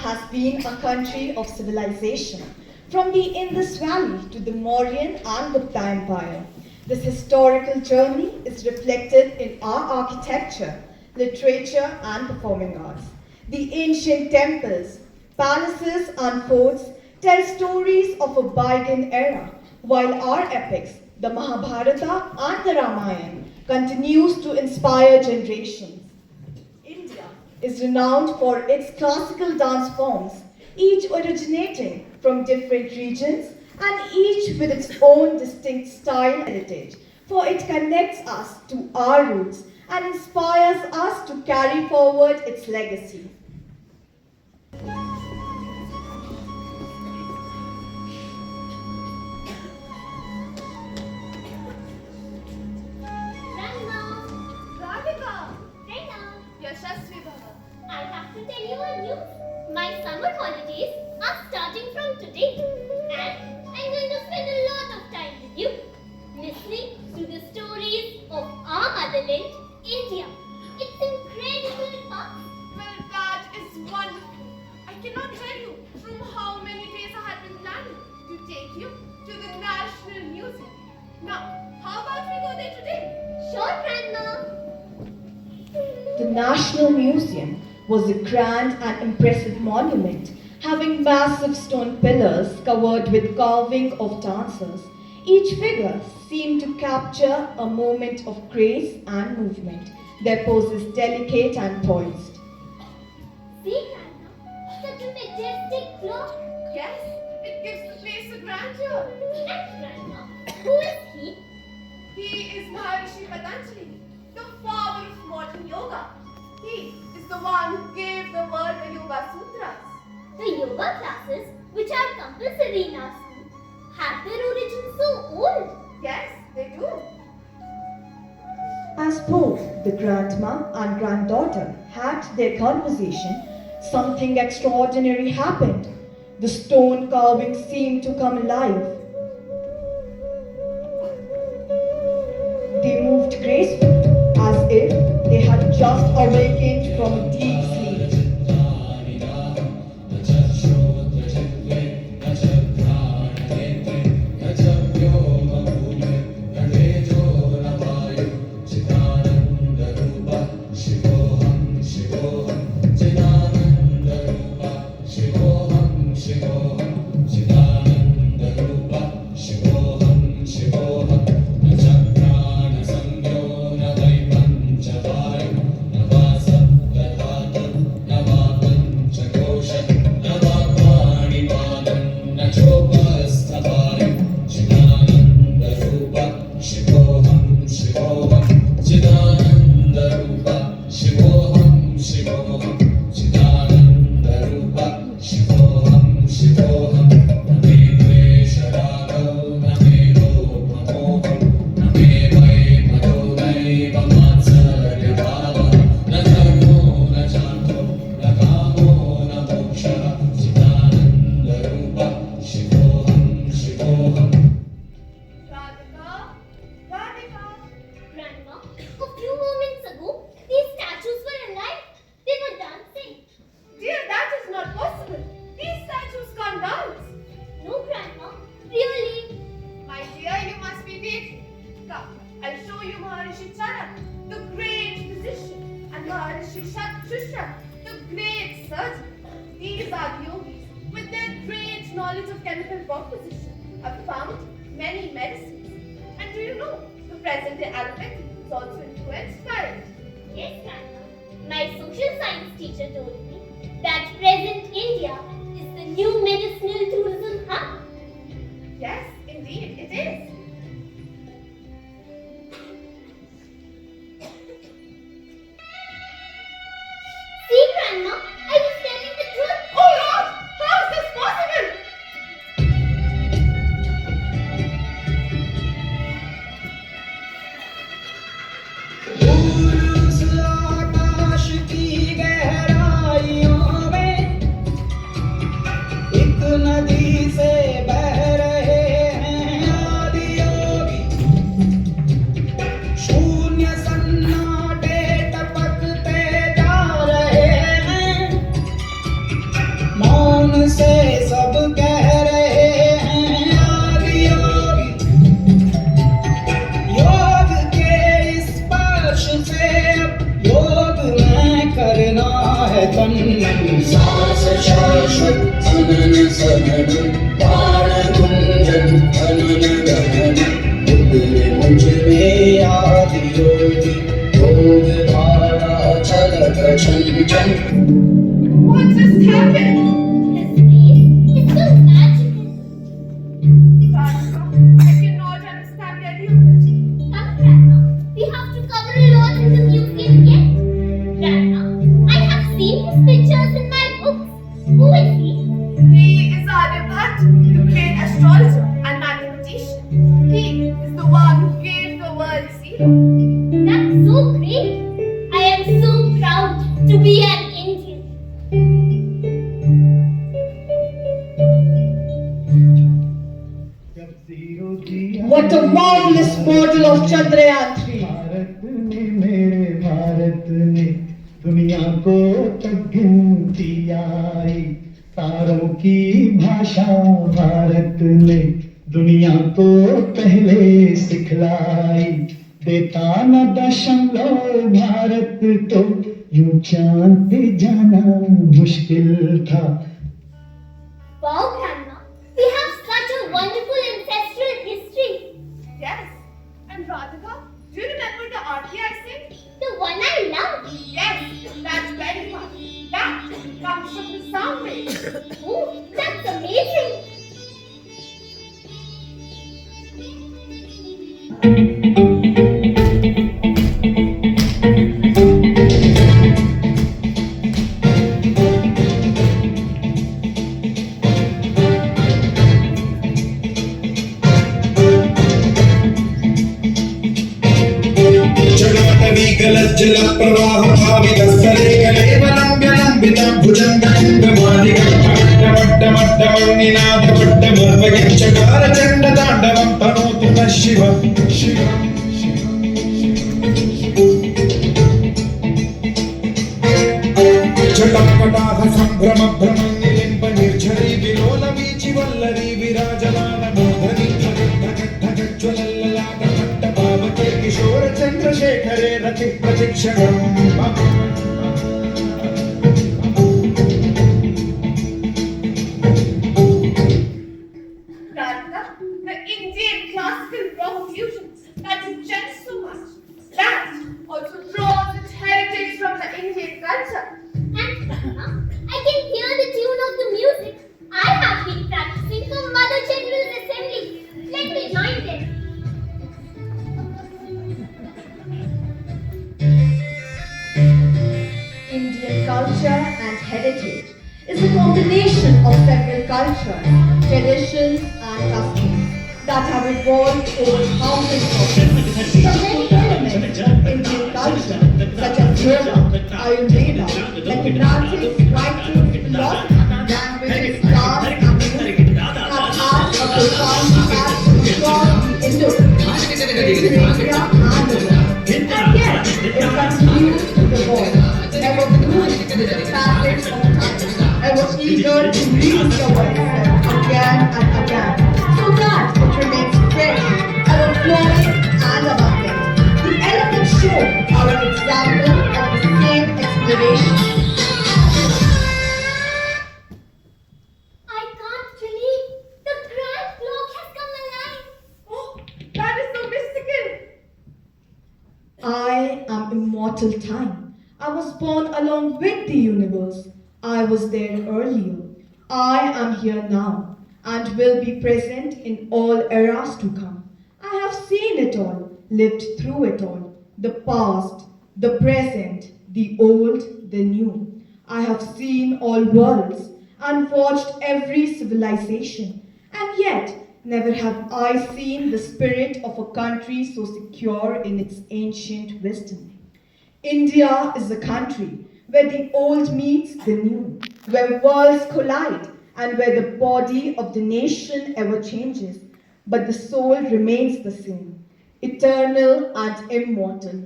has been a country of civilization, from the Indus Valley to the Mauryan and Gupta Empire. This historical journey is reflected in our architecture, literature, and performing arts. The ancient temples, palaces, and forts tell stories of a bygone era, while our epics, the Mahabharata and the Ramayana, continues to inspire generations. India is renowned for its classical dance forms, each originating from different regions and each with its own distinct style and heritage, for it connects us to our roots and inspires us to carry forward its legacy. I have to tell you a news. My summer holidays are starting from today, and I'm going to spend a lot of time with you, listening to the stories of our motherland, India. It's incredible, Pop. Well, that is wonderful. I cannot tell you from how many days I have been planning to take you to the National Museum. Now, how about we go there today? Sure, Grandma. The National Museum was a grand and impressive monument, having massive stone pillars covered with carving of dancers. Each figure seemed to capture a moment of grace and movement, their poses delicate and poised. See, Grandma, such a majestic clock. Yes, it gives the place a grandeur. And Grandma, who is he? He is Maharishi Patanjali, the father of modern yoga. He is the one who gave the world the Yoga Sutras. The yoga classes, which are compulsory in our school, have their origin so old. Yes, they do. As both the grandma and granddaughter had their conversation, something extraordinary happened. The stone carving seemed to come alive. They moved gracefully, as if they had just awakened from a deep sleep. These are yogis, with their great knowledge of chemical composition, have found many medicines. And do you know, the present-day allopathy is also influenced by it. Yes, Grandma. My social science teacher told me that present India is the new medicinal tourism hub. Yes, indeed, it is. See, Grandma, I was telling the truth. Oh Lord, how is this possible? उस आकाश की गहराई मौन से सब कह रहे हैं आदि योगी, योग के इस स्पर्श से अब योग में करना है तन मन। सांस शाश्वत सनन सनन प्राण गुंजन धनन गगन, उतरे मुझ में आदि योगी, योग धारा छलक छन छन। What just happened? His face is so magical. Radhika, I cannot understand any of it. Come, Grandma. We have to cover a lot in the museum yet. Grandma, I have seen his pictures in my books. Who is he? He is Aryabhat, the great astrologer and mathematician. He is the one who gave the world zero. That's so great. I am so proud to be an Indian. What a marvelous model of Chandrayaan 3. Bharat ने मेरे भारत ने दुनिया को तक गिनती आई, तारों की भाषा भारत ने दुनिया को पहले सिखलाई, देता न दशमलव भारत तो यूं चांद पे जाना मुश्किल था। Wow, Grandma. We have such a wonderful ancestral history. Yes. And Radhika, do you remember the IKIGAI sing? The one I love. Yes, that's very fun. That comes from the sound wave. Oh, that's amazing. जल प्रवाह भावितस्थले कलेवलम्ब्यलम्बितं भुजङ्गलिङ्गमालिकाड्डमड्डमड्डमन्निनाथपड्डमर्वयञ्चकार चण्डताण्डवं तनोतु नः शिव शिव। जटपटाः सम्भ्रम भ्रमन्निलिम्ब निर्झरी विलोलवीचि वल्लरी विराजमान मोहनी ज्वलल्ललाट पट्टभावके किशोर चन्द्रशेखरे रति प्रतिक्षणम्। Radhika, the Indian classical rock fusion that you cherish so much, that also draws its heritage from the Indian culture. And Grandma, I can hear the tune of the music. I have been practicing for Mother General's Assembly. Let me join them. Indian culture and heritage is a combination of several cultures, traditions and customs that have evolved over thousands of years. The many elements of Indian culture, such as yoga, Ayurveda, mathematics, writing, philosophy, language, dance and music, have had a profound impact across Indo-Arabia and the world. And yet, it continues to evolve, never losing with the passage of time, ever eager to rediscover itself again and again, so that it remains fresh, ever flowing and abundant. The elements shown are an example of the same exploration. I can't believe the grand clock has come alive. Oh, that is so mystical. I am immortal time. I was born along with the universe. I was there earlier. I am here now and will be present in all eras to come. I have seen it all, lived through it all. The past, the present, the old, the new. I have seen all worlds and watched every civilization. And yet, never have I seen the spirit of a country so secure in its ancient wisdom. India is a country where the old meets the new, where worlds collide, and where the body of the nation ever changes, but the soul remains the same, eternal and immortal.